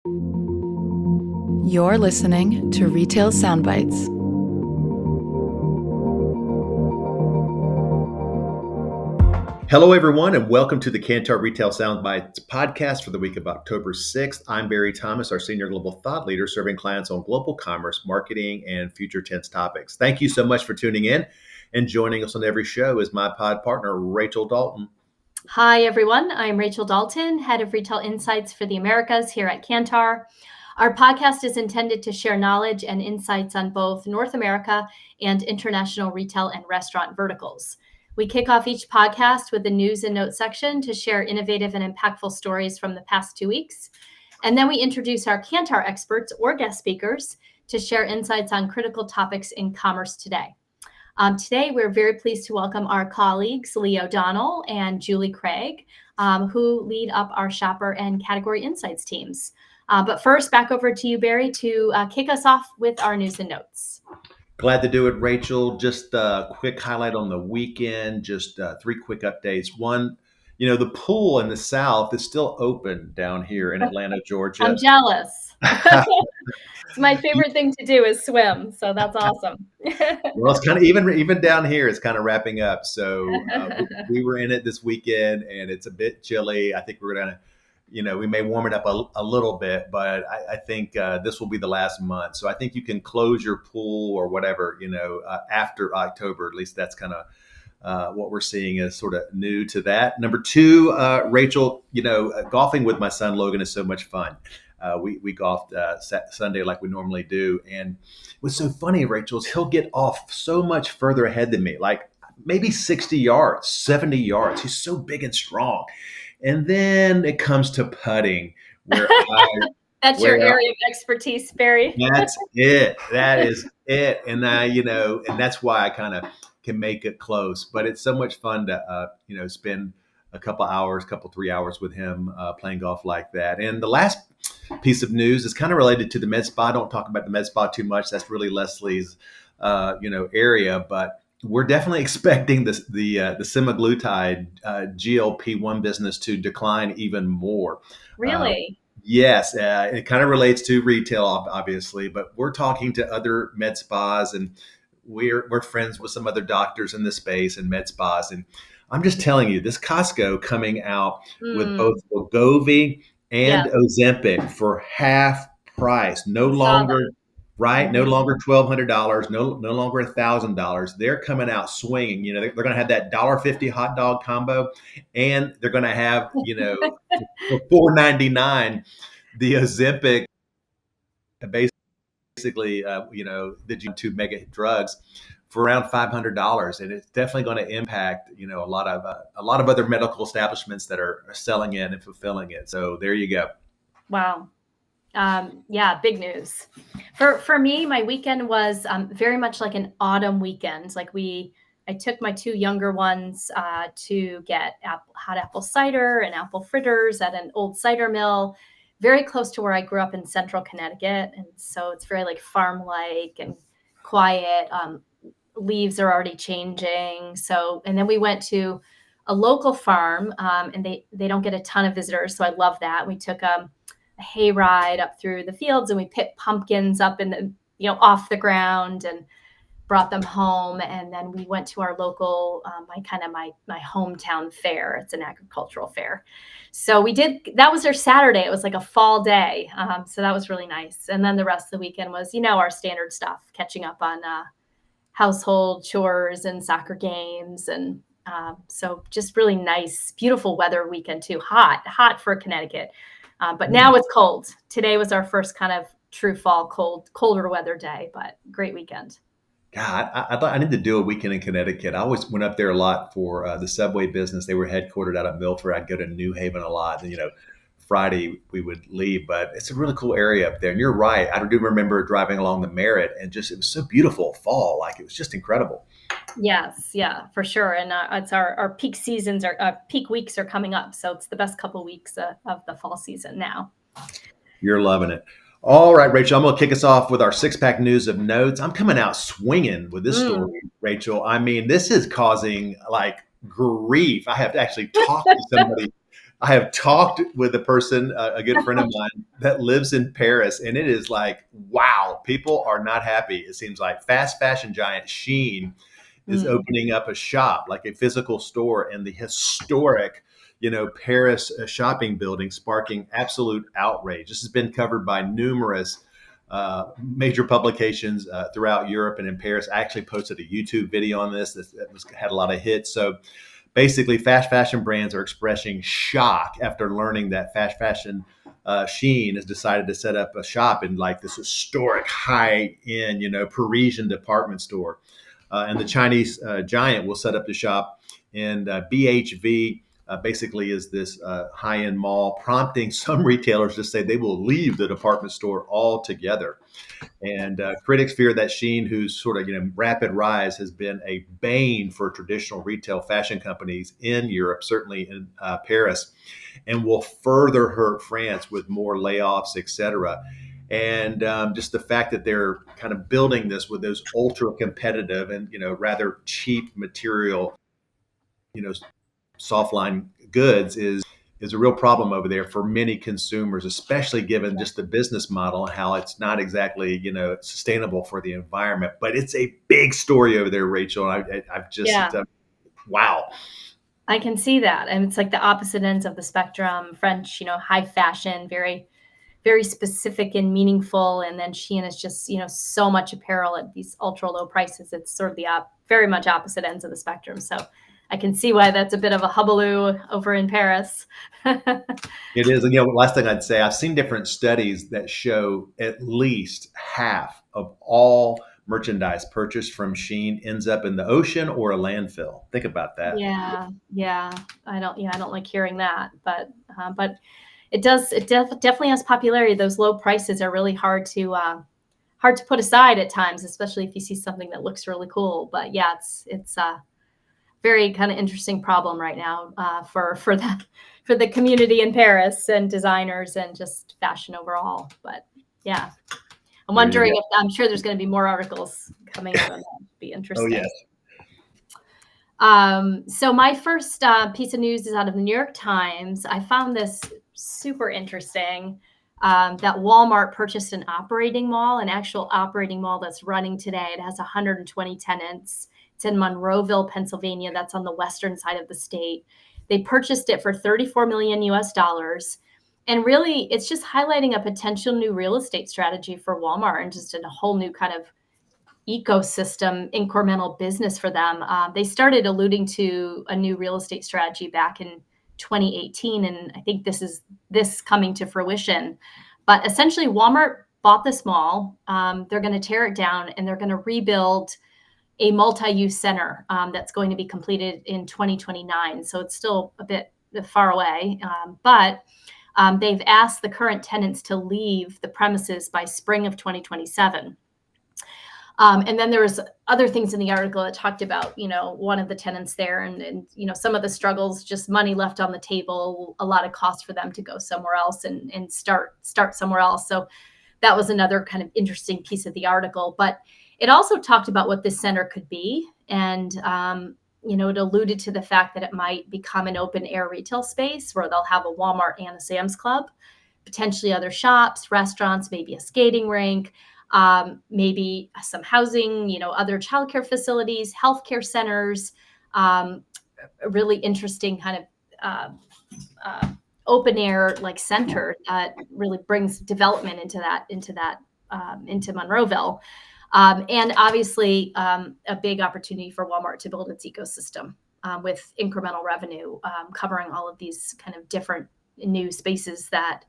You're listening to Retail Soundbites. Hello, everyone, and welcome to the Kantar Retail Soundbites podcast for the week of October 6th. I'm Barry Thomas, our senior global thought leader, serving clients on global commerce, marketing, and future tense topics. Thank you so much for tuning in, and joining us on every show is my pod partner, Rachel Dalton. Hi, everyone. I'm Rachel Dalton, Head of Retail Insights for the Americas here at Kantar. Our podcast is intended to share knowledge and insights on both North America and international retail and restaurant verticals. We kick off each podcast with the news and notes section to share innovative and impactful stories from the past 2 weeks. And then we introduce our Kantar experts or guest speakers to share insights on critical topics in commerce today. Today, we're very pleased to welcome our colleagues, Leigh O'Donnell and Julie Craig, who lead up our shopper and category insights teams. But first, back over to you, Barry, to kick us off with our news and notes. Glad to do it, Rachel. Just a quick highlight on the weekend, just three quick updates. One, the pool in the South is still open down here in Atlanta, Georgia. I'm jealous. It's my favorite thing to do is swim, so that's awesome. Well, it's kind of even down here, it's kind of wrapping up. So we were in it this weekend, and it's a bit chilly. I think we're gonna, we may warm it up a little bit, but I think this will be the last month. So I think you can close your pool or whatever, after October. At least that's kind of what we're seeing is sort of new to that. Number two, Rachel, golfing with my son Logan is so much fun. We golfed Sunday like we normally do. And what's so funny, Rachel, is he'll get off so much further ahead than me, like maybe 60 yards, 70 yards. He's so big and strong. And then it comes to putting where That's your area of expertise, Barry. That's it. That is it. And and that's why I kind of can make it close. But it's so much fun to, spend a couple 3 hours with him playing golf like that. And the last piece of news is kind of related to the med spa. I don't talk about the med spa too much. That's really Leslie's, area. But we're definitely expecting the semaglutide GLP-1 business to decline even more. Really? Yes, it kind of relates to retail, obviously, but we're talking to other med spas, and we're friends with some other doctors in the space and med spas. And I'm just telling you, this Costco coming out with both Wegovy and Ozempic for half price, no longer $1,200, no longer $1,000. They're coming out swinging. They're going to have that $1.50 hot dog combo, and they're going to have for $4.99 the Ozempic, basically the two mega drugs for around $500, and it's definitely going to impact a lot of other medical establishments that are selling it and fulfilling it. So there you go. Wow. Big news. For me, my weekend was very much like an autumn weekend. I took my two younger ones to get hot apple cider and apple fritters at an old cider mill, very close to where I grew up in central Connecticut. And so it's very like farm-like and quiet. Leaves are already changing. And then we went to a local farm and they don't get a ton of visitors. So I love that. We took a hay ride up through the fields, and we picked pumpkins up in the, off the ground and brought them home. And then we went to our local, my hometown fair. It's an agricultural fair. So that was our Saturday. It was like a fall day. So that was really nice. And then the rest of the weekend was, our standard stuff, catching up on household chores and soccer games. And so just really nice, beautiful weather weekend too. Hot for Connecticut. But now it's cold. Today was our first kind of true fall, colder weather day, but great weekend. God, I thought I need to do a weekend in Connecticut. I always went up there a lot for the Subway business. They were headquartered out of Milford. I'd go to New Haven a lot. And, Friday we would leave, but it's a really cool area up there. And you're right. I do remember driving along the Merritt, and it was so beautiful fall. Like, it was just incredible. Yes. Yeah, for sure. And it's our peak seasons peak weeks are coming up. So it's the best couple weeks of the fall season now. You're loving it. All right, Rachel, I'm going to kick us off with our six-pack news of notes. I'm coming out swinging with this story, Rachel. I mean, this is causing like grief. I have to actually talk to somebody I have talked with a person, a good friend of mine that lives in Paris, and it is like, wow, people are not happy. It seems like fast fashion giant Shein is Mm. opening up a shop, like a physical store in the historic, Paris shopping building, sparking absolute outrage. This has been covered by numerous major publications throughout Europe and in Paris. I actually posted a YouTube video on this that had a lot of hits. So basically, fast fashion brands are expressing shock after learning that fast fashion Shein has decided to set up a shop in like this historic high-end, Parisian department store. And the Chinese giant will set up the shop in BHV. Basically, is this high-end mall, prompting some retailers to say they will leave the department store altogether. And critics fear that Shein, whose sort of rapid rise has been a bane for traditional retail fashion companies in Europe, certainly in Paris, and will further hurt France with more layoffs, et cetera. And just the fact that they're kind of building this with those ultra competitive and rather cheap material, you know, soft line goods is a real problem over there for many consumers, especially given just the business model and how it's not exactly sustainable for the environment. But it's a big story over there, Rachel. I've just Yeah, wow. I can see that. And it's like the opposite ends of the spectrum. French, high fashion, very, very specific and meaningful. And then Shein is just, so much apparel at these ultra low prices. It's sort of the very much opposite ends of the spectrum. So I can see why that's a bit of a hullabaloo over in Paris. It is. And last thing I'd say, I've seen different studies that show at least half of all merchandise purchased from Shein ends up in the ocean or a landfill. Think about that. Yeah, yeah. I don't like hearing that, but definitely has popularity. Those low prices are really hard to put aside at times, especially if you see something that looks really cool. But yeah, it's a very kind of interesting problem right now for the community in Paris and designers and just fashion overall. But yeah, I'm There you wondering go. if I'm sure there's going to be more articles coming out on that. It'd be Oh, yes. interesting. So my first piece of news is out of the New York Times. I found this super interesting. That Walmart purchased an actual operating mall that's running today. It has 120 tenants. It's in Monroeville, Pennsylvania. That's on the western side of the state. They purchased it for 34 million US dollars. And really, it's just highlighting a potential new real estate strategy for Walmart and just a whole new kind of ecosystem, incremental business for them. They started alluding to a new real estate strategy back in 2018, and I think this coming to fruition. But essentially, Walmart bought this mall. They're going to tear it down, and they're going to rebuild a multi-use center that's going to be completed in 2029. So it's still a bit far away, but they've asked the current tenants to leave the premises by spring of 2027. And then there was other things in the article that talked about, one of the tenants there and some of the struggles, just money left on the table, a lot of cost for them to go somewhere else and start somewhere else. So that was another kind of interesting piece of the article. But it also talked about what this center could be. And, it alluded to the fact that it might become an open air retail space where they'll have a Walmart and a Sam's Club, potentially other shops, restaurants, maybe a skating rink. Maybe some housing, other childcare facilities, healthcare centers, a really interesting kind of open air like center that really brings development into Monroeville. And obviously a big opportunity for Walmart to build its ecosystem with incremental revenue, covering all of these kind of different new spaces that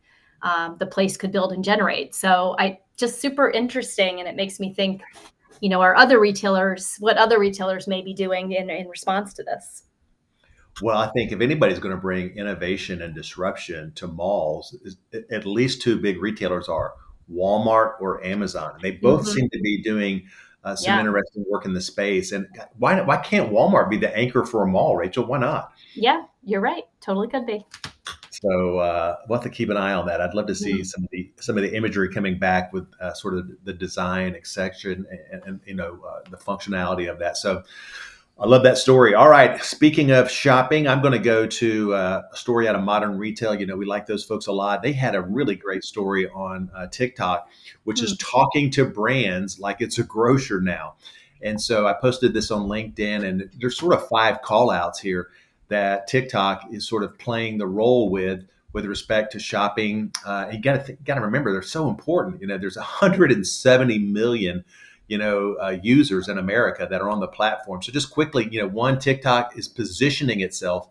the place could build and generate. So just super interesting. And it makes me think, what other retailers may be doing in response to this. Well, I think if anybody's going to bring innovation and disruption to malls, at least two big retailers are Walmart or Amazon. They both Mhm. seem to be doing some Yeah. interesting work in the space. And why can't Walmart be the anchor for a mall, Rachel? Why not? Yeah, you're right. Totally could be. So we'll have to keep an eye on that. I'd love to see Mhm. some of the imagery coming back with sort of the design section and the functionality of that. So I love that story. All right. Speaking of shopping, I'm going to go to a story out of Modern Retail. We like those folks a lot. They had a really great story on TikTok, which Hmm. is talking to brands like it's a grocer now. And so I posted this on LinkedIn, and there's sort of 5 call outs here that TikTok is sort of playing the role with respect to shopping. You got to remember they're so important. There's 170 million users in America that are on the platform. So just quickly, one, TikTok is positioning itself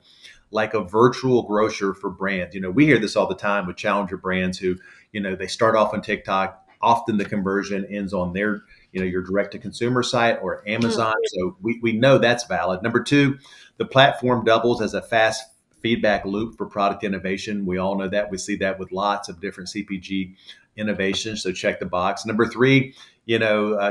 like a virtual grocer for brands. We hear this all the time with challenger brands who, they start off on TikTok. Often the conversion ends on their, your direct to consumer site or Amazon. So we know that's valid. Number 2, the platform doubles as a fast feedback loop for product innovation. We all know that. We see that with lots of different CPG innovations. So check the box. Number 3,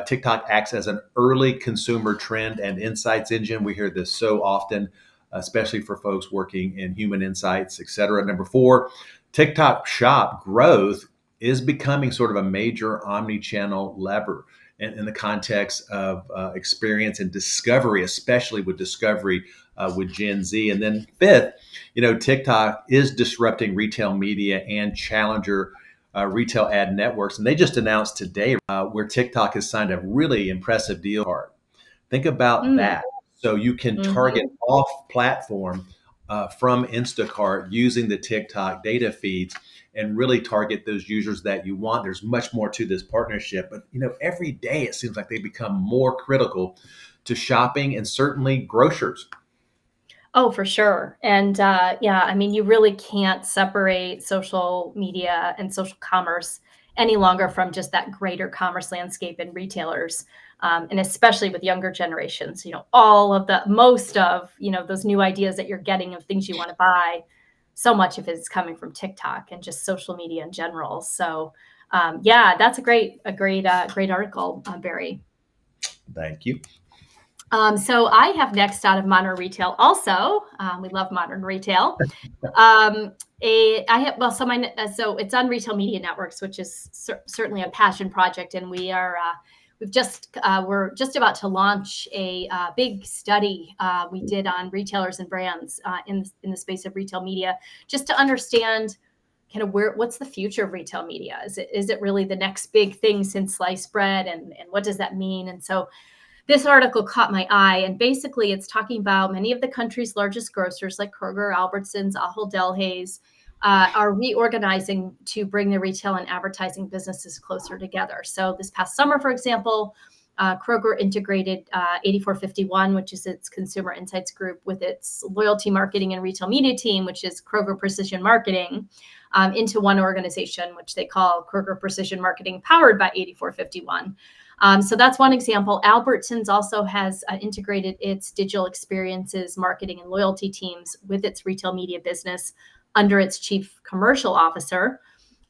TikTok acts as an early consumer trend and insights engine. We hear this so often, especially for folks working in human insights, et cetera. Number 4, TikTok shop growth is becoming sort of a major omni-channel lever in the context of experience and discovery, especially with discovery with Gen Z. And then 5th, TikTok is disrupting retail media and challenger retail ad networks. And they just announced today where TikTok has signed a really impressive deal. Think about that. So you can target off platform from Instacart using the TikTok data feeds and really target those users that you want. There's much more to this partnership, but every day it seems like they become more critical to shopping and certainly grocers. Oh, for sure. And yeah, I mean, you really can't separate social media and social commerce any longer from just that greater commerce landscape and retailers. And especially with younger generations, most of, those new ideas that you're getting of things you want to buy, so much of it is coming from TikTok and just social media in general. So yeah, that's great article, Barry. Thank you. So I have next out of Modern Retail also. We love Modern Retail. I have so it's on Retail Media Networks, which is certainly a passion project, and we're just about to launch a big study we did on retailers and brands in the space of retail media, just to understand kind of what's the future of retail media. Is it really the next big thing since sliced bread, and what does that mean? And so this article caught my eye, and basically it's talking about many of the country's largest grocers like Kroger, Albertsons, Ahold Delhaize are reorganizing to bring their retail and advertising businesses closer together. So this past summer, for example, Kroger integrated 8451, which is its consumer insights group, with its loyalty marketing and retail media team, which is Kroger Precision Marketing, into one organization, which they call Kroger Precision Marketing, powered by 8451. So that's one example. Albertsons also has integrated its digital experiences, marketing, and loyalty teams with its retail media business under its chief commercial officer.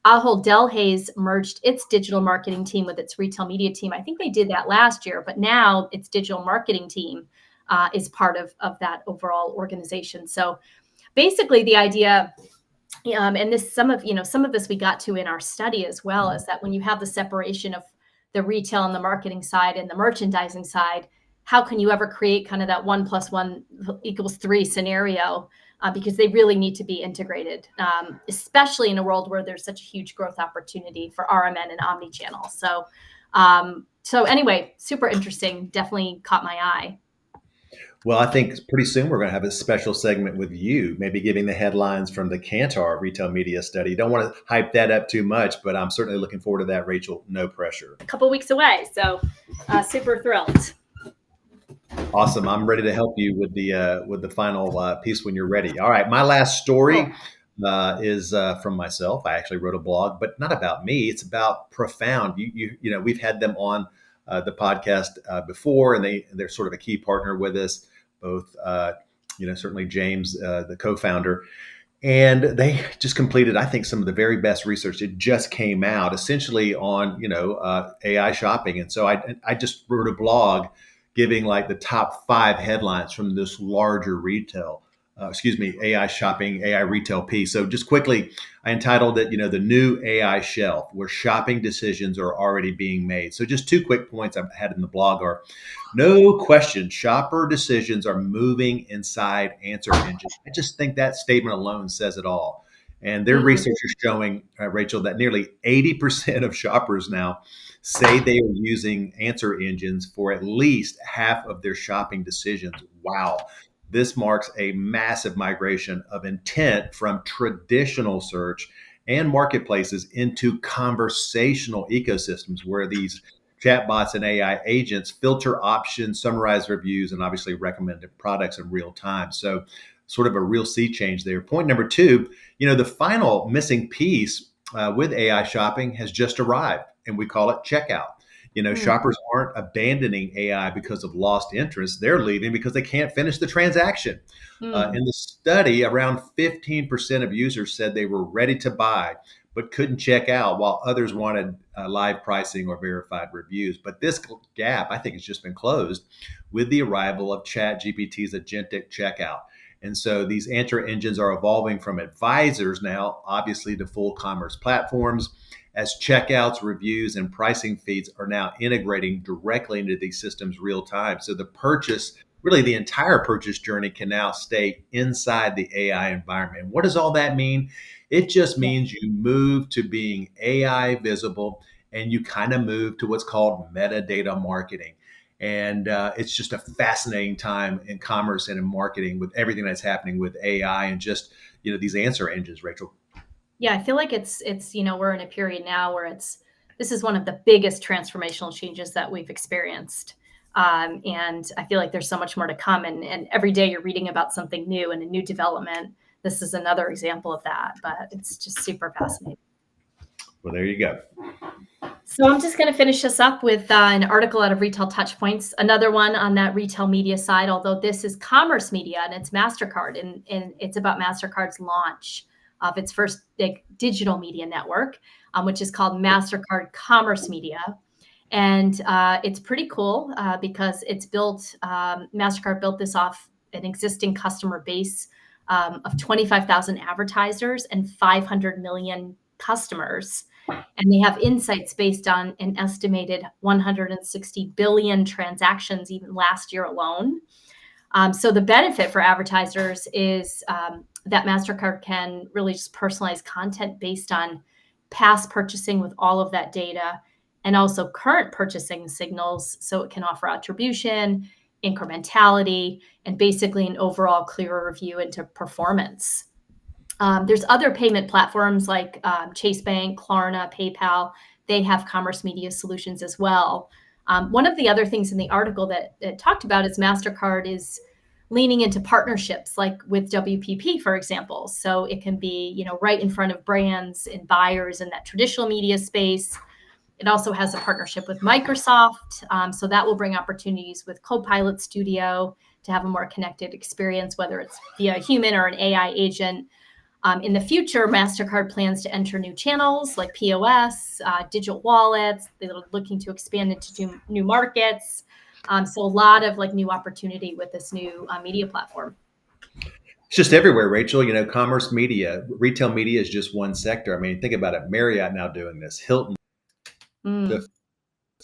Ahold Delhaize merged its digital marketing team with its retail media team. I think they did that last year, but now its digital marketing team is part of that overall organization. So basically the idea, and some of this we got to in our study as well, is that when you have the separation of the retail and the marketing side and the merchandising side, how can you ever create kind of that 1 + 1 = 3 scenario? Because they really need to be integrated, especially in a world where there's such a huge growth opportunity for RMN and omnichannel. So anyway, super interesting. Definitely caught my eye. Well, I think pretty soon we're going to have a special segment with you, maybe giving the headlines from the Kantar retail media study. Don't want to hype that up too much, but I'm certainly looking forward to that, Rachel. No pressure. A couple weeks away, so super thrilled. Awesome. I'm ready to help you with the final piece when you're ready. All right. My last story is from myself. I actually wrote a blog, but not about me. It's about Profound. We've had them on the podcast before, and they're sort of a key partner with us. Both, certainly James, the co-founder, and they just completed, I think, some of the very best research. It just came out essentially on, AI shopping. And so I just wrote a blog giving like the top 5 headlines from this larger retail AI shopping, AI retail piece. So just quickly, I entitled it, the new AI shelf, where shopping decisions are already being made. So just two quick points I've had in the blog are, no question, shopper decisions are moving inside answer engines. I just think that statement alone says it all. And their Mm, research is showing, Rachel, that nearly 80% of shoppers now say they are using answer engines for at least half of their shopping decisions. Wow. This marks a massive migration of intent from traditional search and marketplaces into conversational ecosystems where these chatbots and AI agents filter options, summarize reviews, and obviously recommend products in real time. So, sort of a real sea change there. Point number two, the final missing piece with AI shopping has just arrived, and we call it checkout. mm, Shoppers aren't abandoning AI because of lost interest. They're leaving because they can't finish the transaction. mm. In the study, around 15% of users said they were ready to buy, but couldn't check out, while others wanted live pricing or verified reviews. But this gap, I think, has just been closed with the arrival of ChatGPT's agentic checkout. And so these answer engines are evolving from advisors now, obviously, to full commerce platforms, as checkouts, reviews, and pricing feeds are now integrating directly into these systems real time. So the purchase, really the entire purchase journey, can now stay inside the AI environment. And what does all that mean? It just Yeah. means you move to being AI visible, and you kind of move to what's called metadata marketing. And it's just a fascinating time in commerce and in marketing with everything that's happening with AI and just, these answer engines, Rachel. Yeah, I feel like it's we're in a period now where this is one of the biggest transformational changes that we've experienced. And I feel like there's so much more to come. And every day you're reading about something new and a new development. This is another example of that, but it's just super fascinating. Well, there you go. So I'm just going to finish this up with an article out of Retail Touchpoints, another one on that retail media side, although this is commerce media and it's MasterCard, and it's about MasterCard's launch of its first big digital media network, which is called MasterCard Commerce Media. And it's pretty cool because it's built, MasterCard built this off an existing customer base of 25,000 advertisers and 500 million customers. And they have insights based on an estimated 160 billion transactions even last year alone. So the benefit for advertisers is that MasterCard can really just personalize content based on past purchasing with all of that data, and also current purchasing signals. So it can offer attribution, incrementality, and basically an overall clearer view into performance. There's other payment platforms like Chase Bank, Klarna, PayPal. They have commerce media solutions as well. One of the other things in the article that it talked about is MasterCard is leaning into partnerships like with WPP, for example. So it can be, right in front of brands and buyers in that traditional media space. It also has a partnership with Microsoft. So that will bring opportunities with Copilot Studio to have a more connected experience, whether it's via a human or an AI agent. In the future, MasterCard plans to enter new channels like POS, digital wallets. They're looking to expand into new markets. So a lot of new opportunity with this new media platform. It's just everywhere, Rachel. Commerce media, retail media is just one sector. I mean, think about it. Marriott now doing this, Hilton, Mm,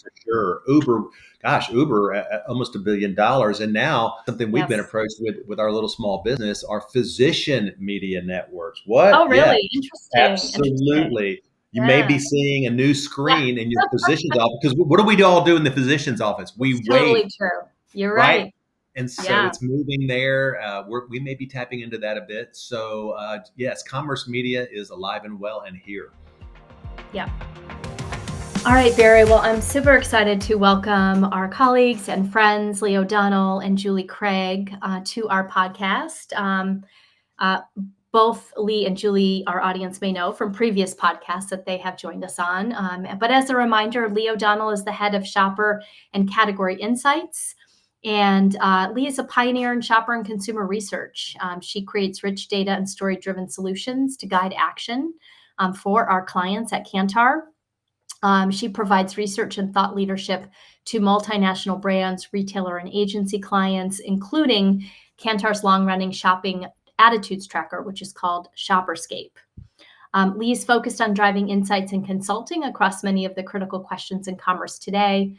for sure. Uber at almost $1 billion. And now something we've been yes. approached with our little small business, our physician media networks. What? Oh, Yeah, really? Interesting. absolutely. You may Yeah. be seeing a new Yeah, screen in your physician's office, because what do we all do in the physician's office? it's We wait, totally true. You're right? right. And so Yeah. it's moving there. We may be tapping into that a bit. So yes, commerce media is alive and well and here. Yeah. All right, Barry. Well, I'm super excited to welcome our colleagues and friends, Leigh O'Donnell and Julie Craig, to our podcast. Uh, Both Leigh and Julie, our audience may know from previous podcasts that they have joined us on. But as a reminder, Leigh O'Donnell is the head of Shopper and Category Insights. And Leigh is a pioneer in shopper and consumer research. She creates rich data and story-driven solutions to guide action for our clients at Kantar. She provides research and thought leadership to multinational brands, retailer, and agency clients, including Kantar's long-running shopping attitudes tracker, which is called Shopperscape. Leigh is focused on driving insights and consulting across many of the critical questions in commerce today,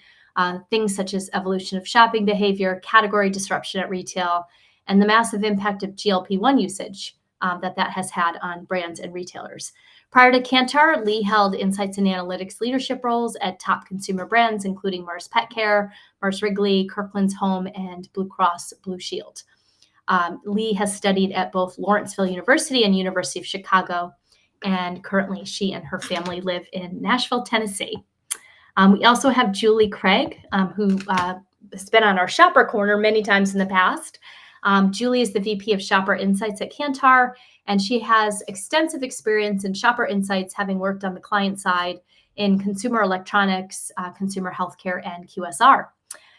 things such as evolution of shopping behavior, category disruption at retail, and the massive impact of GLP-1 usage that has had on brands and retailers. Prior to Kantar, Leigh held insights and analytics leadership roles at top consumer brands, including Mars Pet Care, Mars Wrigley, Kirkland's Home, and Blue Cross Blue Shield. Leigh has studied at both Lawrenceville University and University of Chicago, and currently she and her family live in Nashville, Tennessee. We also have Julie Craig, who has been on our Shopper Corner many times in the past. Julie is the VP of Shopper Insights at Kantar, and she has extensive experience in Shopper Insights, having worked on the client side in consumer electronics, consumer healthcare, and QSR.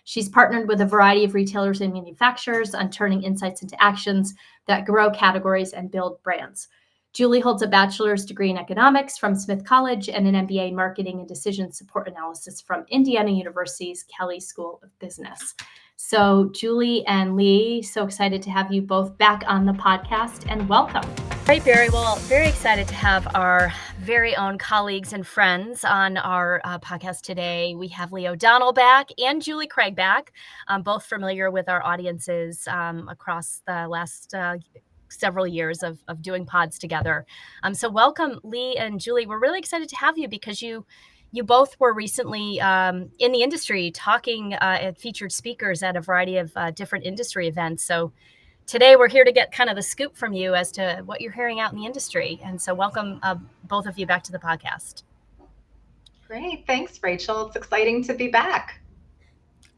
She's partnered with a variety of retailers and manufacturers on turning insights into actions that grow categories and build brands. Julie holds a bachelor's degree in economics from Smith College and an MBA in marketing and decision support analysis from Indiana University's Kelley School of Business. So Julie and Leigh, so excited to have you both back on the podcast, and welcome. Great, Barry. Well, very excited to have our very own colleagues and friends on our podcast today. We have Leigh O'Donnell back and Julie Craig back, both familiar with our audiences across the last several years of doing pods together. So welcome, Leigh and Julie. We're really excited to have you because you both were recently in the industry talking at featured speakers at a variety of different industry events. So today we're here to get kind of the scoop from you as to what you're hearing out in the industry. And so welcome both of you back to the podcast. Great. Thanks, Rachel. It's exciting to be back.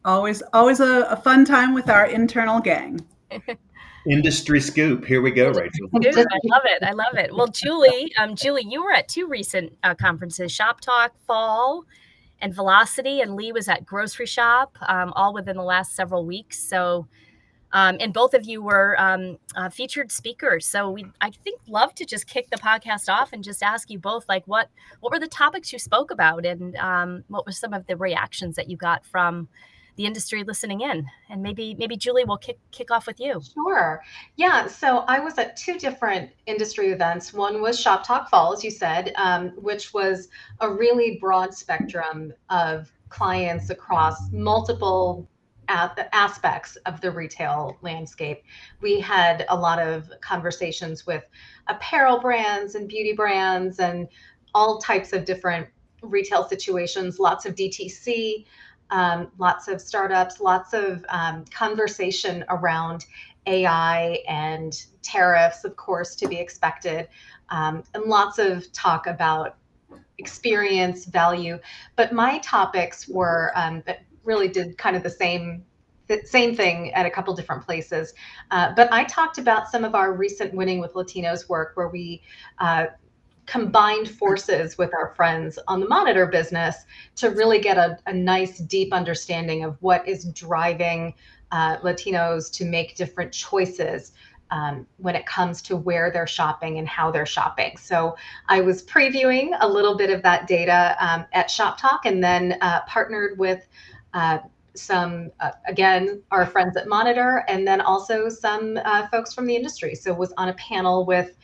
Always a fun time with our internal gang. Industry scoop. Here we go, Rachel. I love it. Well, Julie, you were at two recent conferences, Shoptalk Fall and Velocity, and Leigh was at Groceryshop, all within the last several weeks. So, and both of you were featured speakers. So I think, love to just kick the podcast off and just ask you both, like, what were the topics you spoke about, and what were some of the reactions that you got from the industry listening in? And maybe Julie, will kick off with you. Sure. Yeah. So I was at two different industry events. One was Shoptalk Fall, as you said, which was a really broad spectrum of clients across multiple aspects of the retail landscape. We had a lot of conversations with apparel brands and beauty brands and all types of different retail situations, lots of DTC, lots of startups, lots of conversation around AI and tariffs, of course, to be expected, and lots of talk about experience, value. But my topics were that really did kind of the same thing at a couple different places. But I talked about some of our recent Winning with Latinos work, where we combined forces with our friends on the Monitor business to really get a nice deep understanding of what is driving Latinos to make different choices when it comes to where they're shopping and how they're shopping. So I was previewing a little bit of that data at Shoptalk, and then partnered with some, again, our friends at Monitor, and then also some folks from the industry. So was on a panel with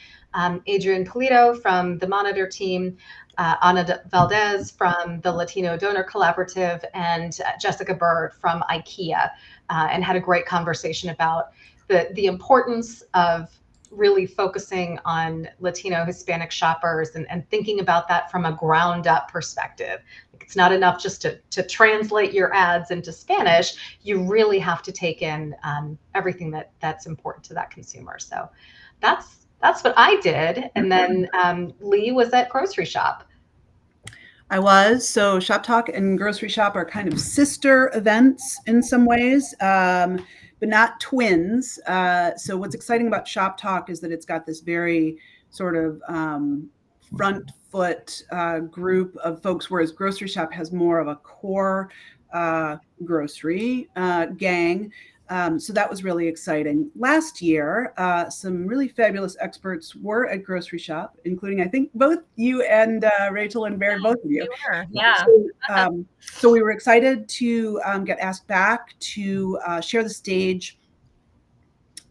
Adrian Polito from the Monitor team, Ana Valdez from the Latino Donor Collaborative, and Jessica Bird from IKEA, and had a great conversation about the importance of really focusing on Latino Hispanic shoppers and thinking about that from a ground up perspective. It's not enough just to translate your ads into Spanish. You really have to take in everything that's important to that consumer. So that's what I did. And then Leigh was at Groceryshop. I was. So Shoptalk and Groceryshop are kind of sister events in some ways, but not twins. So what's exciting about Shoptalk is that it's got this very sort of front foot group of folks, whereas Groceryshop has more of a core grocery gang. So that was really exciting. Last year, some really fabulous experts were at Groceryshop, including, I think, both you and Rachel and Barry, both of you. Yeah. So we were excited to get asked back to share the stage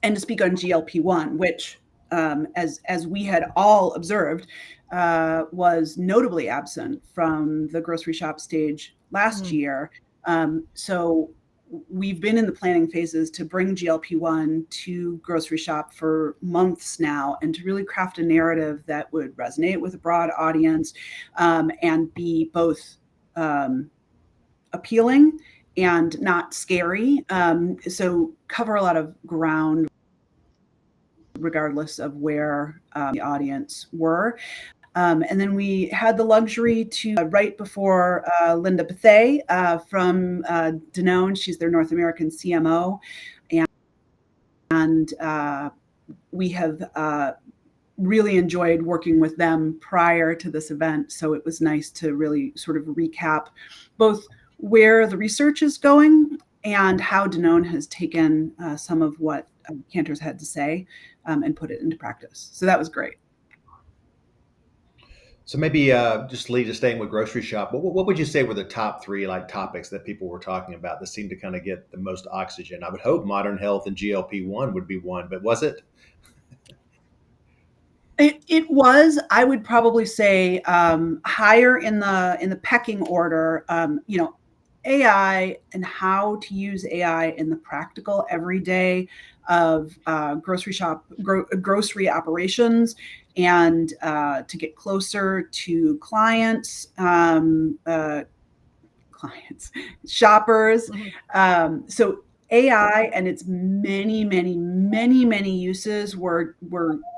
and to speak on GLP-1, which, as we had all observed, was notably absent from the grocery shop stage last year. So we've been in the planning phases to bring GLP-1 to grocery shop for months now, and to really craft a narrative that would resonate with a broad audience, and be both appealing and not scary. So cover a lot of ground regardless of where the audience were. And then we had the luxury to, right before Linda Bethay from Danone, she's their North American CMO. And we have really enjoyed working with them prior to this event. So it was nice to really sort of recap both where the research is going and how Danone has taken some of what Kantar's had to say and put it into practice. So that was great. So maybe just Leigh, just staying with Grocery Shop, what would you say were the top three like topics that people were talking about that seemed to kind of get the most oxygen? I would hope modern health and GLP-1 would be one, but was it? It was. I would probably say higher in the pecking order. AI and how to use AI in the practical everyday of grocery operations, and to get closer to clients, shoppers. So AI and its many, many, many, many uses were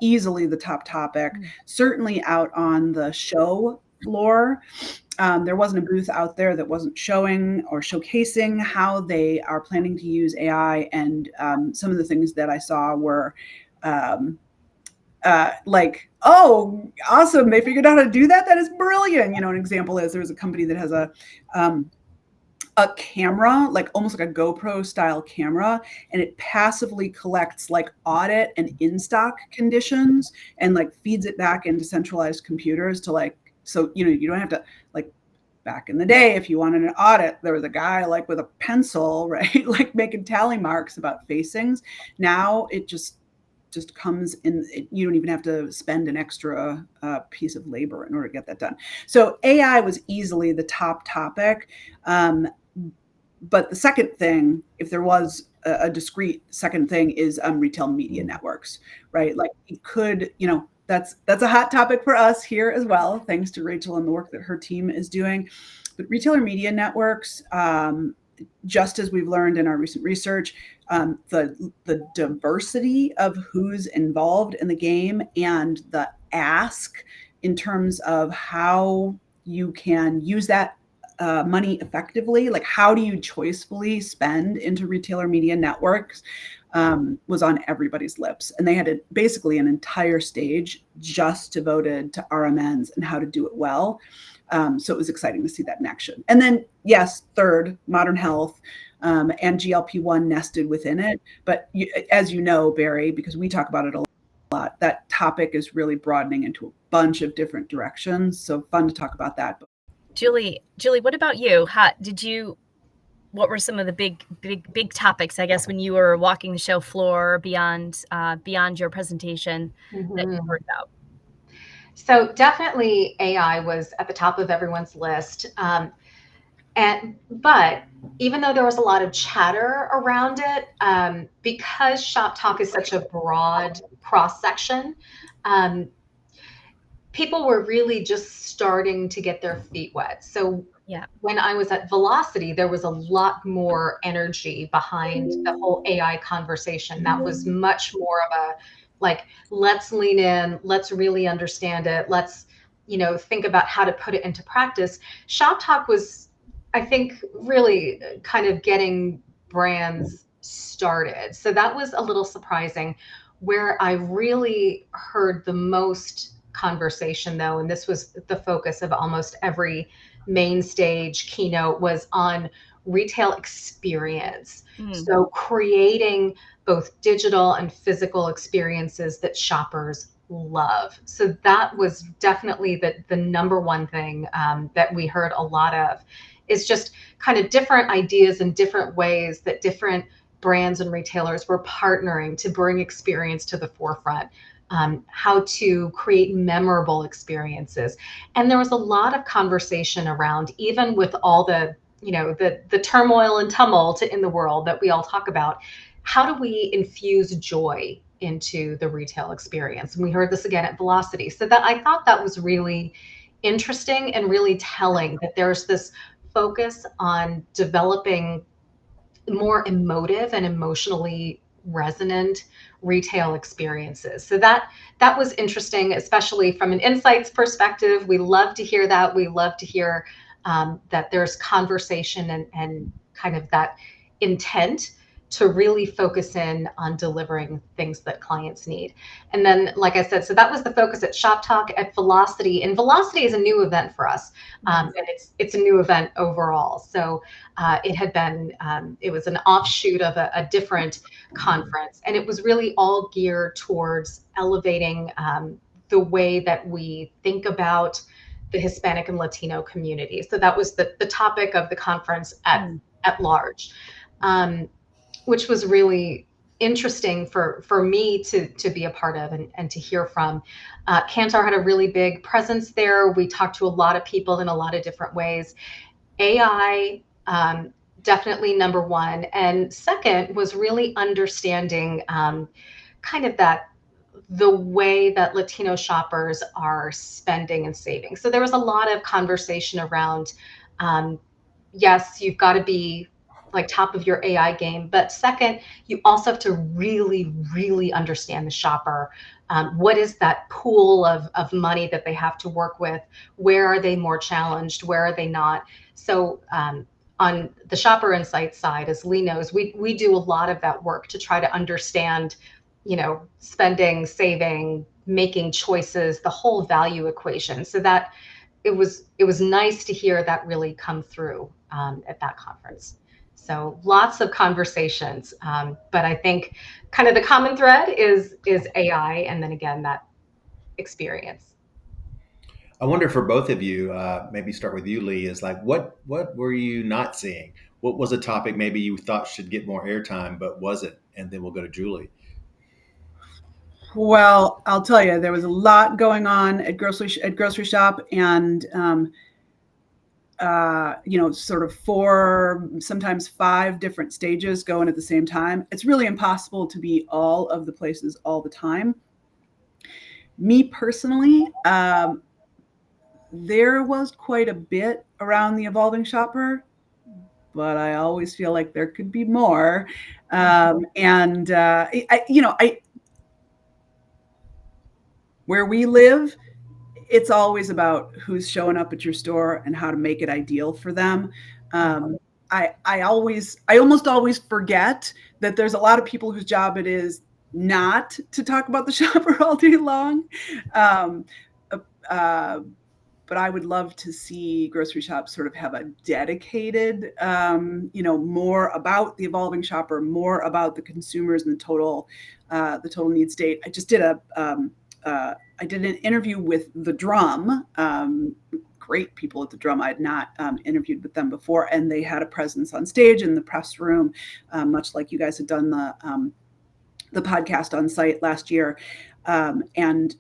easily the top topic. Certainly out on the show floor, there wasn't a booth out there that wasn't showing or showcasing how they are planning to use AI. And some of the things that I saw were like, oh, awesome, they figured out how to do that. That is brilliant. An example is there's a company that has a camera, like almost like a GoPro style camera, and it passively collects like audit and in-stock conditions and like feeds it back into centralized computers to like, so, you don't have to, like, back in the day, if you wanted an audit, there was a guy like with a pencil, right? Like making tally marks about facings. Now it just comes in. You don't even have to spend an extra piece of labor in order to get that done. So AI was easily the top topic. But the second thing, if there was a discrete second thing, is retail media networks, right? Like it could, that's a hot topic for us here as well, thanks to Rachel and the work that her team is doing. But retailer media networks, just as we've learned in our recent research, the diversity of who's involved in the game and the ask in terms of how you can use that money effectively, like how do you choicefully spend into retailer media networks, was on everybody's lips. And they had basically an entire stage just devoted to RMNs and how to do it well. So it was exciting to see that in action. And then, yes, third, modern health, and GLP-1 nested within it. But as you know, Barry, because we talk about it a lot, that topic is really broadening into a bunch of different directions. So fun to talk about that. Julie, what about you? What were some of the big topics, I guess, when you were walking the show floor beyond your presentation that you heard about? So definitely AI was at the top of everyone's list. But even though there was a lot of chatter around it, because Shoptalk is such a broad cross section, people were really just starting to get their feet wet. So when I was at Velocity, there was a lot more energy behind the whole AI conversation. That was much more of a, like, let's lean in, let's really understand it. Let's, think about how to put it into practice. Shoptalk was, I think, really kind of getting brands started. So that was a little surprising. Where I really heard the most conversation, though, and this was the focus of almost every main stage keynote, was on retail experience. So creating both digital and physical experiences that shoppers love. So that was definitely the number one thing that we heard a lot of, is just kind of different ideas and different ways that different brands and retailers were partnering to bring experience to the forefront, how to create memorable experiences. And there was a lot of conversation around, even with all the, the turmoil and tumult in the world that we all talk about, how do we infuse joy into the retail experience? And we heard this again at Velocity. So that, I thought that was really interesting and really telling, that there's this focus on developing more emotive and emotionally resonant retail experiences. So that was interesting, especially from an insights perspective. We love to hear that. We love to hear that there's conversation and kind of that intent to really focus in on delivering things that clients need. And then, like I said, so that was the focus at Shoptalk. At Velocity, and Velocity is a new event for us, and it's a new event overall. So it had been, it was an offshoot of a different conference, and it was really all geared towards elevating the way that we think about the Hispanic and Latino community. So that was the topic of the conference at large. Which was really interesting for me to be a part of and to hear from. Kantar had a really big presence there. We talked to a lot of people in a lot of different ways. AI, definitely number one. And second was really understanding kind of the way that Latino shoppers are spending and saving. So there was a lot of conversation around, yes, you've got to be like top of your AI game. But second, you also have to really, really understand the shopper. What is that pool of money that they have to work with? Where are they more challenged? Where are they not? So on the shopper insight side, as Leigh knows, we do a lot of that work to try to understand, spending, saving, making choices, the whole value equation. So that it was nice to hear that really come through at that conference. So lots of conversations, but I think kind of the common thread is AI, and then again that experience. I wonder for both of you, maybe start with you, Leigh, is like what were you not seeing? What was a topic maybe you thought should get more airtime but wasn't? And then we'll go to Julie. Well, I'll tell you, there was a lot going on at Groceryshop, and sort of 4, sometimes 5 different stages going at the same time. It's really impossible to be all of the places all the time. Me personally, there was quite a bit around the evolving shopper, but I always feel like there could be more. Where we live, it's always about who's showing up at your store and how to make it ideal for them. I almost always forget that there's a lot of people whose job it is not to talk about the shopper all day long. But I would love to see Groceryshop sort of have a dedicated, more about the evolving shopper, more about the consumers and the total need state. I just did I did an interview with The Drum, great people at The Drum. I had not interviewed with them before, and they had a presence on stage in the press room, much like you guys had done the podcast on site last year. And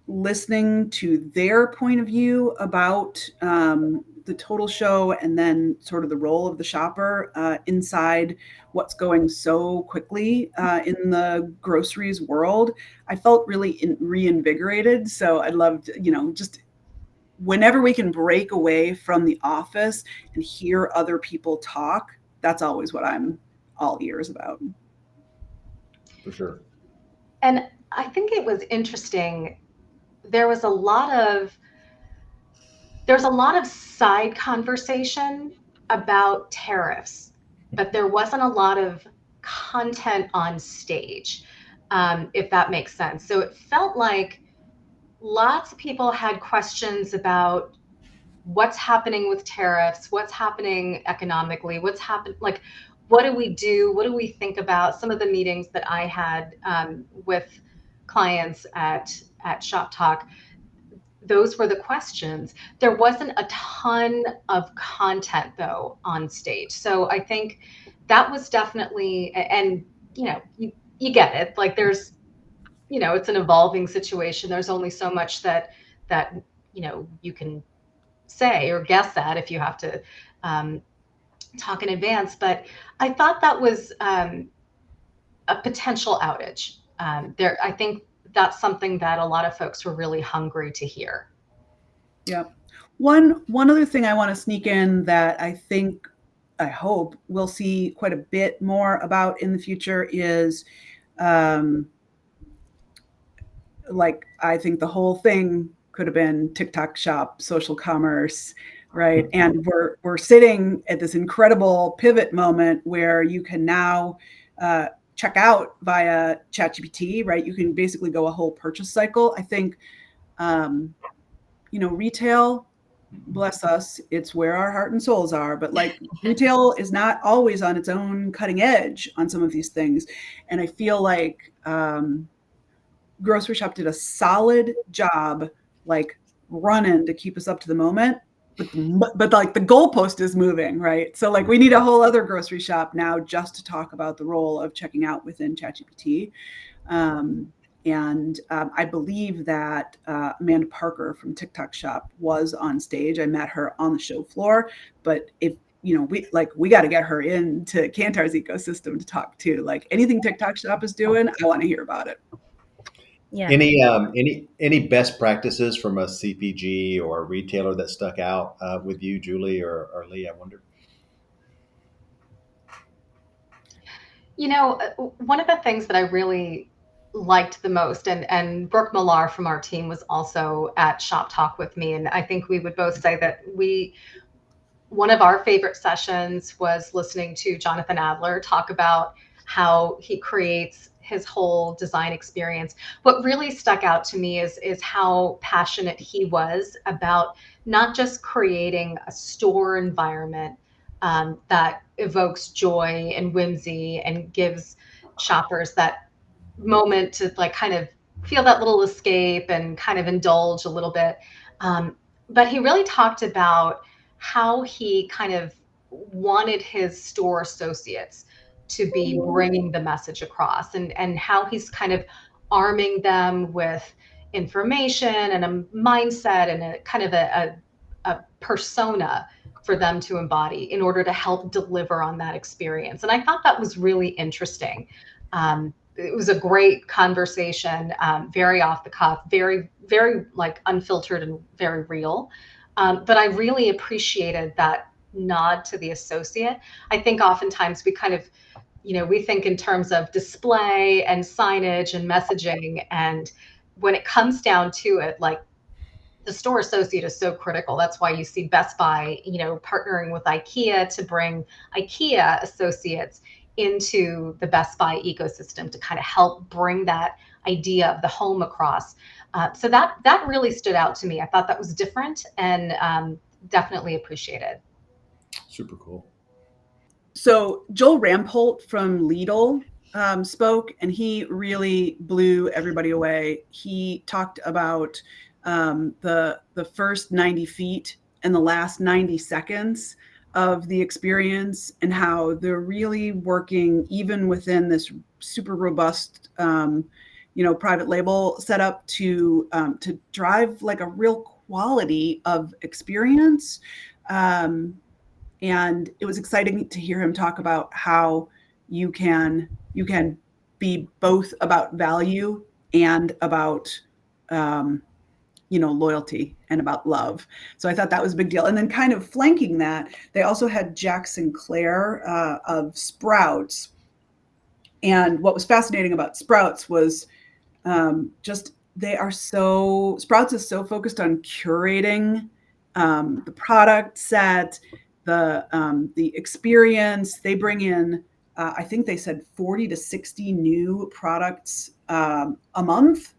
listening to their point of view about the total show, and then sort of the role of the shopper inside what's going so quickly in the groceries world, I felt really reinvigorated. So I'd love to, just whenever we can break away from the office and hear other people talk, that's always what I'm all ears about. For sure. And I think it was interesting. There was a lot of side conversation about tariffs, but there wasn't a lot of content on stage, if that makes sense. So it felt like lots of people had questions about what's happening with tariffs, what's happening economically, what's happened, like, what do we do? What do we think about? Some of the meetings that I had with clients at Shoptalk, those were the questions. There wasn't a ton of content though on stage. So I think that was definitely, and you get it. Like there's, it's an evolving situation. There's only so much that you can say or guess at if you have to talk in advance. But I thought that was a potential outage. I think that's something that a lot of folks were really hungry to hear. Yeah. One other thing I want to sneak in that I hope we'll see quite a bit more about in the future is, like, I think the whole thing could have been TikTok shop, social commerce, right? And we're sitting at this incredible pivot moment where you can now check out via ChatGPT, right? You can basically go a whole purchase cycle. I think, retail, bless us, it's where our heart and souls are, but like retail is not always on its own cutting edge on some of these things. And I feel like Groceryshop did a solid job, like running to keep us up to the moment, but like the goalpost is moving, right? So like we need a whole other Groceryshop now just to talk about the role of checking out within ChatGPT. And I believe that Amanda Parker from TikTok Shop was on stage. I met her on the show floor, but if we got to get her into Kantar's ecosystem to talk to. Like anything TikTok Shop is doing, I want to hear about it. Yeah. Any best practices from a CPG or a retailer that stuck out with you, Julie or Leigh? I wonder. One of the things that I really liked the most, and Brooke Millar from our team was also at Shoptalk with me, and I think we would both say that one of our favorite sessions was listening to Jonathan Adler talk about how he creates his whole design experience. What really stuck out to me is how passionate he was about not just creating a store environment that evokes joy and whimsy and gives shoppers that moment to like kind of feel that little escape and kind of indulge a little bit. But he really talked about how he kind of wanted his store associates to be bringing the message across, and how he's kind of arming them with information and a mindset and a kind of a persona for them to embody in order to help deliver on that experience. And I thought that was really interesting. It was a great conversation, very off the cuff, very, very like unfiltered and very real. But I really appreciated that nod to the associate. I think oftentimes we kind of, we think in terms of display and signage and messaging. And when it comes down to it, like the store associate is so critical. That's why you see Best Buy, partnering with IKEA to bring IKEA associates into the Best Buy ecosystem to kind of help bring that idea of the home across. So that really stood out to me. I thought that was different and definitely appreciated. Super cool. So Joel Rampolt from Lidl spoke, and he really blew everybody away. He talked about the first 90 feet and the last 90 seconds of the experience, and how they're really working even within this super robust private label setup to drive like a real quality of experience. And it was exciting to hear him talk about how you can be both about value and about loyalty and about love. So I thought that was a big deal. And then kind of flanking that, they also had Jack Sinclair of Sprouts. And what was fascinating about Sprouts was Sprouts is so focused on curating the product set, the experience. They bring in, I think they said 40 to 60 new products a month,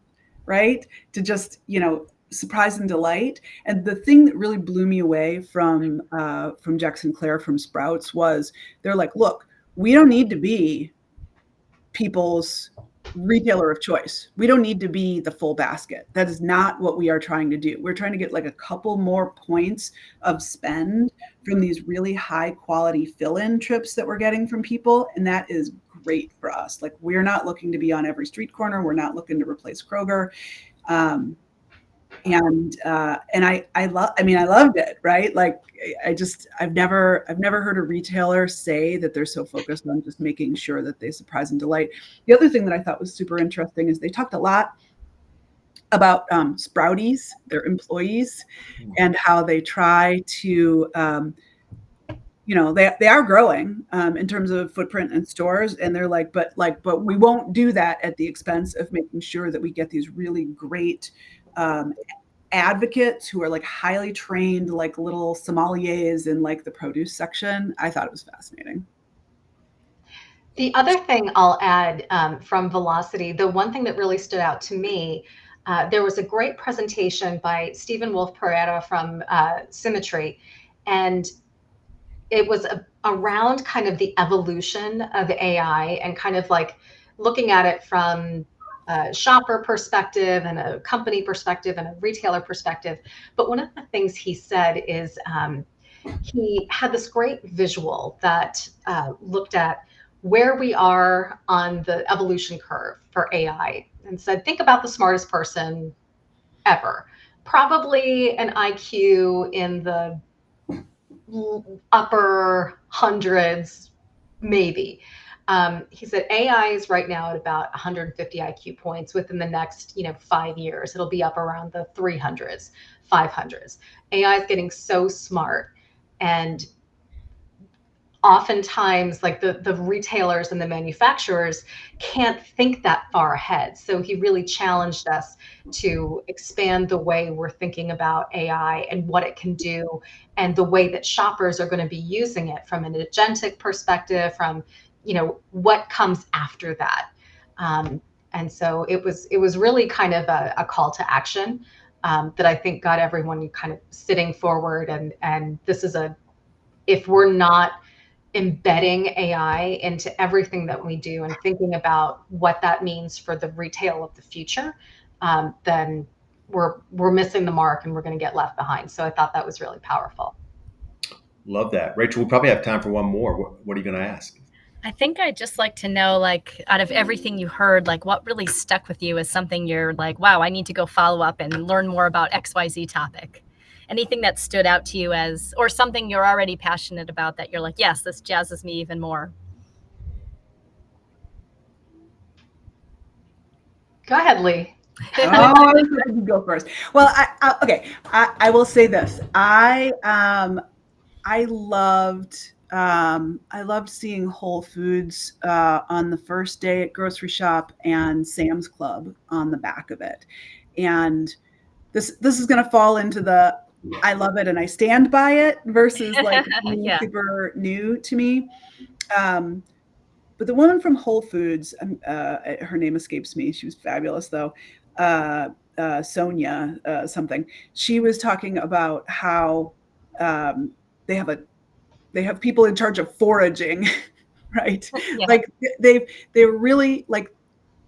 right? To just, surprise and delight. And the thing that really blew me away from Jack Sinclair from Sprouts was they're like, look, we don't need to be people's retailer of choice. We don't need to be the full basket. That is not what we are trying to do. We're trying to get like a couple more points of spend from these really high quality fill-in trips that we're getting from people. And that is great for us. Like, we're not looking to be on every street corner. We're not looking to replace Kroger. I loved it, right? Like, I've never heard a retailer say that they're so focused on just making sure that they surprise and delight. The other thing that I thought was super interesting is they talked a lot about Sprouties, their employees, and how they try to, they are growing in terms of footprint and stores, and they're like, but we won't do that at the expense of making sure that we get these really great advocates who are like highly trained, like little sommeliers in like the produce section. I thought it was fascinating. The other thing I'll add from Velocity, the one thing that really stood out to me, there was a great presentation by Stephen Wolf Pereira from Symmetry, and it was around kind of the evolution of AI and kind of like looking at it from a shopper perspective and a company perspective and a retailer perspective. But one of the things he said is he had this great visual that looked at where we are on the evolution curve for AI and said, think about the smartest person ever. Probably an IQ in the upper hundreds, maybe. He said AI is right now at about 150 IQ points. Within the next 5 years, it'll be up around the 300s, 500s. AI is getting so smart, and oftentimes like the retailers and the manufacturers can't think that far ahead. So he really challenged us to expand the way we're thinking about AI and what it can do, and the way that shoppers are going to be using it from an agentic perspective, from what comes after that. And so it was really kind of a call to action that I think got everyone kind of sitting forward. And this is if we're not embedding AI into everything that we do and thinking about what that means for the retail of the future, then we're missing the mark and we're going to get left behind. So I thought that was really powerful. Love that. Rachel, we probably have time for one more. What are you going to ask? I think I'd just like to know, like, out of everything you heard, like, what really stuck with you as something you're like, wow, I need to go follow up and learn more about XYZ topic. Anything that stood out to you as, or something you're already passionate about that you're like, yes, this jazzes me even more. Go ahead, Leigh. Oh, you go first. Well, I will say this. I loved seeing Whole Foods on the first day at Groceryshop and Sam's Club on the back of it. And this is going to fall into the I love it and I stand by it versus like Yeah. super new to me. But the woman from Whole Foods, her name escapes me. She was fabulous though. Sonia something. She was talking about how they have people in charge of foraging, right? Yeah. Like they're really like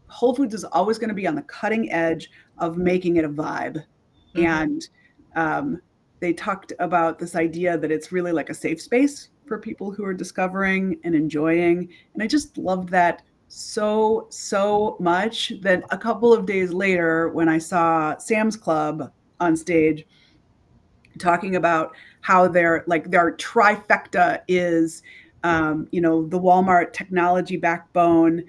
Whole Foods is always going to be on the cutting edge of making it a vibe. Mm-hmm. And they talked about this idea that it's really like a safe space for people who are discovering and enjoying. And I just loved that so much that a couple of days later, when I saw Sam's Club on stage talking about how their trifecta is, the Walmart technology backbone,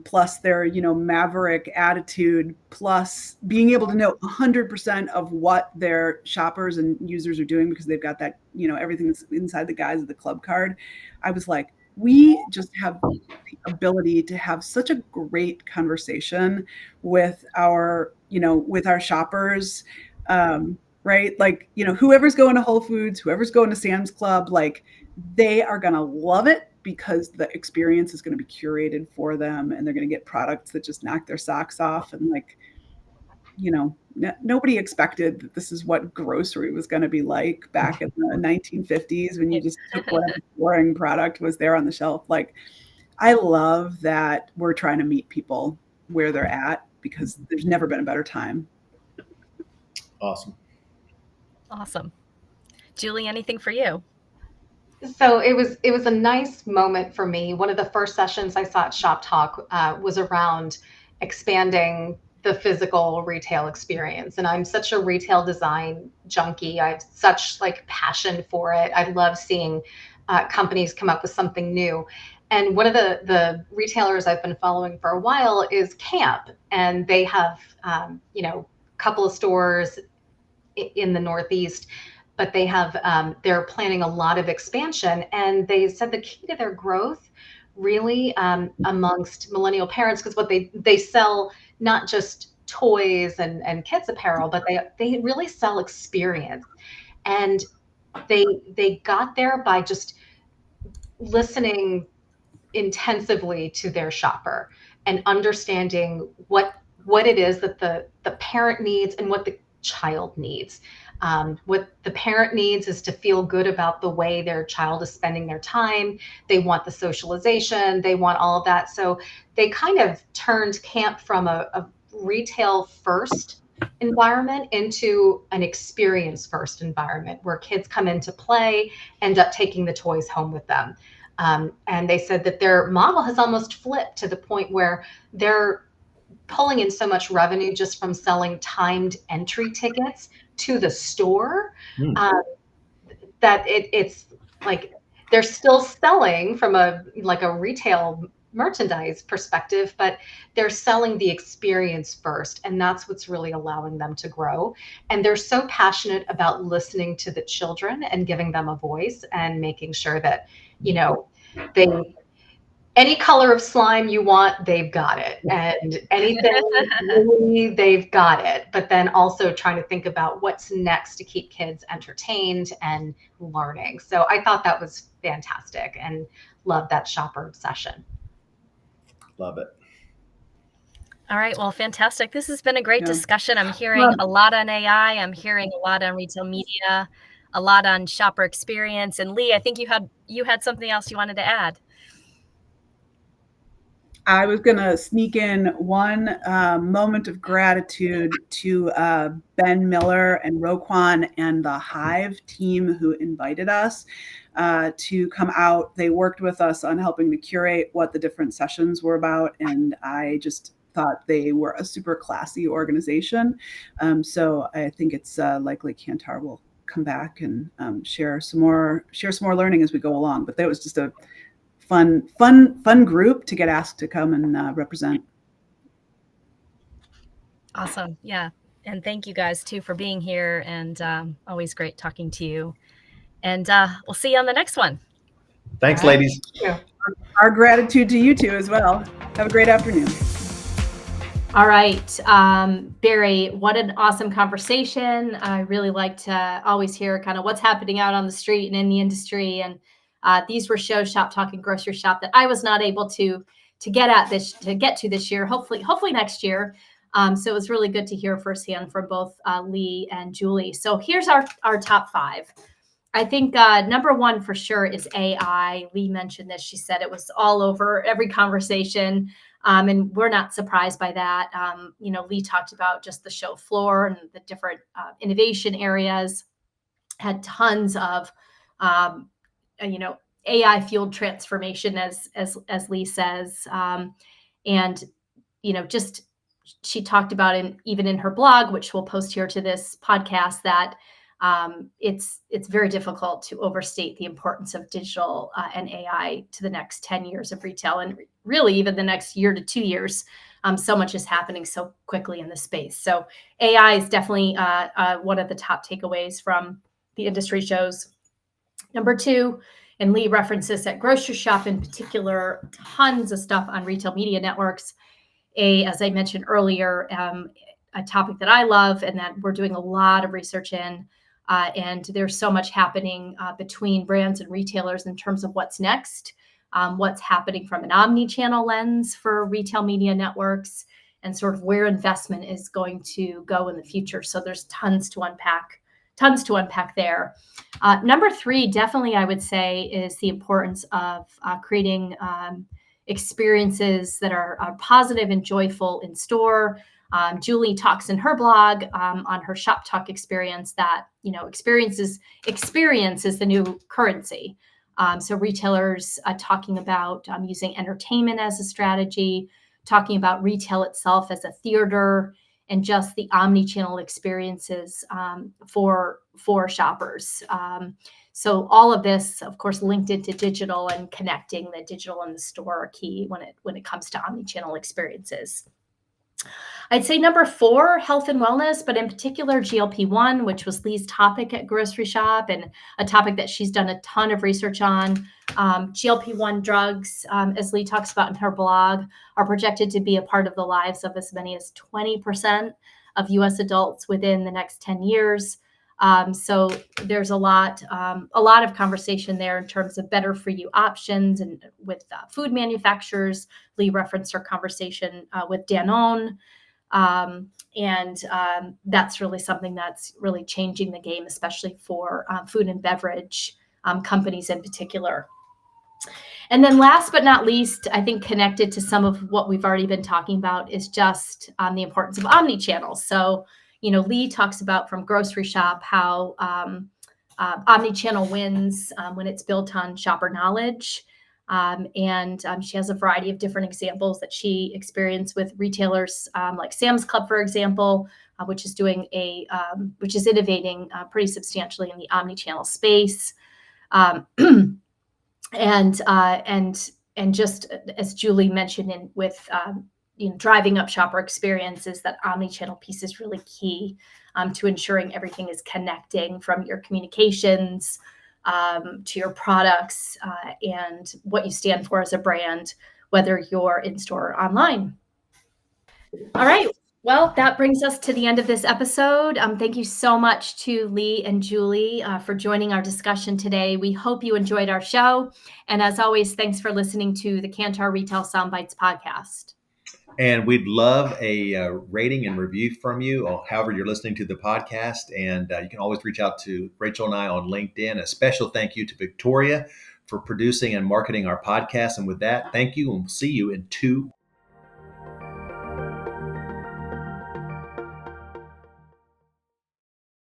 plus their, maverick attitude, plus being able to know 100% of what their shoppers and users are doing because they've got that, everything that's inside the guise of the club card. I was like, we just have the ability to have such a great conversation with our shoppers, right? Like, whoever's going to Whole Foods, whoever's going to Sam's Club, like they are going to love it because the experience is going to be curated for them and they're going to get products that just knock their socks off. And like, nobody expected that this is what grocery was going to be like back in the 1950s when you just took whatever boring product was there on the shelf. Like, I love that we're trying to meet people where they're at, because there's never been a better time. Awesome. Awesome. Julie, anything for you? So it was a nice moment for me. One of the first sessions I saw at Shoptalk was around expanding the physical retail experience. And I'm such a retail design junkie. I have such like passion for it. I love seeing companies come up with something new. And one of the retailers I've been following for a while is Camp, and they have a couple of stores in the Northeast, but they have they're planning a lot of expansion. And they said the key to their growth really amongst millennial parents, because what they sell not just toys and kids apparel, but they really sell experience. And they got there by just listening intensively to their shopper and understanding what it is that the parent needs and what the child needs. What the parent needs is to feel good about the way their child is spending their time. They want the socialization, they want all of that. So they kind of turned Camp from a retail first environment into an experience first environment where kids come in to play, end up taking the toys home with them. And they said that their model has almost flipped to the point where they're pulling in so much revenue just from selling timed entry tickets to the store, that it's like they're still selling from a retail merchandise perspective, but they're selling the experience first. And that's what's really allowing them to grow. And they're so passionate about listening to the children and giving them a voice and making sure that, any color of slime you want, they've got it. And anything, really, they've got it. But then also trying to think about what's next to keep kids entertained and learning. So I thought that was fantastic and loved that shopper session. Love it. All right. Well, fantastic. This has been a great discussion. I'm hearing a lot on AI. I'm hearing a lot on retail media, a lot on shopper experience. And Leigh, I think you had something else you wanted to add. I was going to sneak in one moment of gratitude to Ben Miller and Roquan and the Hive team who invited us to come out. They worked with us on helping to curate what the different sessions were about, and I just thought they were a super classy organization. So I think it's likely Kantar will come back and share some more learning as we go along. But that was just a fun group to get asked to come and represent. Awesome. Yeah. And thank you guys too for being here, and always great talking to you. And we'll see you on the next one. Thanks, ladies. Yeah. Our gratitude to you too as well. Have a great afternoon. All right. Barry, what an awesome conversation. I really like to always hear kind of what's happening out on the street and in the industry. And these were shows, Shoptalk and Groceryshop, that I was not able to get to this year. Hopefully next year. So it was really good to hear firsthand from both Leigh and Julie. So here's our top 5. I think number 1 for sure is AI. Leigh mentioned this. She said it was all over every conversation. And we're not surprised by that. Leigh talked about just the show floor and the different innovation areas, had tons of AI fueled transformation, as Leigh says. And just she talked about even in her blog, which we'll post here to this podcast, that it's very difficult to overstate the importance of digital and AI to the next 10 years of retail, and really even the next year to 2 years. So much is happening so quickly in the space. So AI is definitely one of the top takeaways from the industry shows. Number 2, and Leigh references at Groceryshop in particular, tons of stuff on retail media networks. As I mentioned earlier, a topic that I love and that we're doing a lot of research in. And there's so much happening between brands and retailers in terms of what's next, what's happening from an omnichannel lens for retail media networks, and sort of where investment is going to go in the future. So there's tons to unpack there. Number 3, definitely I would say, is the importance of creating experiences that are positive and joyful in store. Julie talks in her blog on her Shoptalk experience that, experience is the new currency. So retailers talking about using entertainment as a strategy, talking about retail itself as a theater, and just the omnichannel experiences for shoppers. So all of this, of course, linked into digital, and connecting the digital and the store are key when it comes to omnichannel experiences. I'd say number 4, health and wellness, but in particular GLP-1, which was Leigh's topic at Groceryshop, and a topic that she's done a ton of research on. GLP-1 drugs, as Leigh talks about in her blog, are projected to be a part of the lives of as many as 20% of U.S. adults within the next 10 years. So there's a lot of conversation there in terms of better for you options, and with food manufacturers. Leigh referenced her conversation with Danone. And that's really something that's really changing the game, especially for food and beverage companies in particular. And then last but not least, I think connected to some of what we've already been talking about is just the importance of omnichannel. So, Leigh talks about from Groceryshop how omnichannel wins when it's built on shopper knowledge. And she has a variety of different examples that she experienced with retailers like Sam's Club, for example, which is innovating pretty substantially in the omnichannel space. And just as Julie mentioned, with driving up shopper experiences, that omnichannel piece is really key to ensuring everything is connecting from your communications to your products and what you stand for as a brand, whether you're in store or online. All right. Well, that brings us to the end of this episode. Thank you so much to Leigh and Julie for joining our discussion today. We hope you enjoyed our show. And as always, thanks for listening to the Kantar Retail Soundbites podcast. And we'd love a rating and review from you, or however you're listening to the podcast. And you can always reach out to Rachel and I on LinkedIn. A special thank you to Victoria for producing and marketing our podcast. And with that, thank you, and we'll see you in 2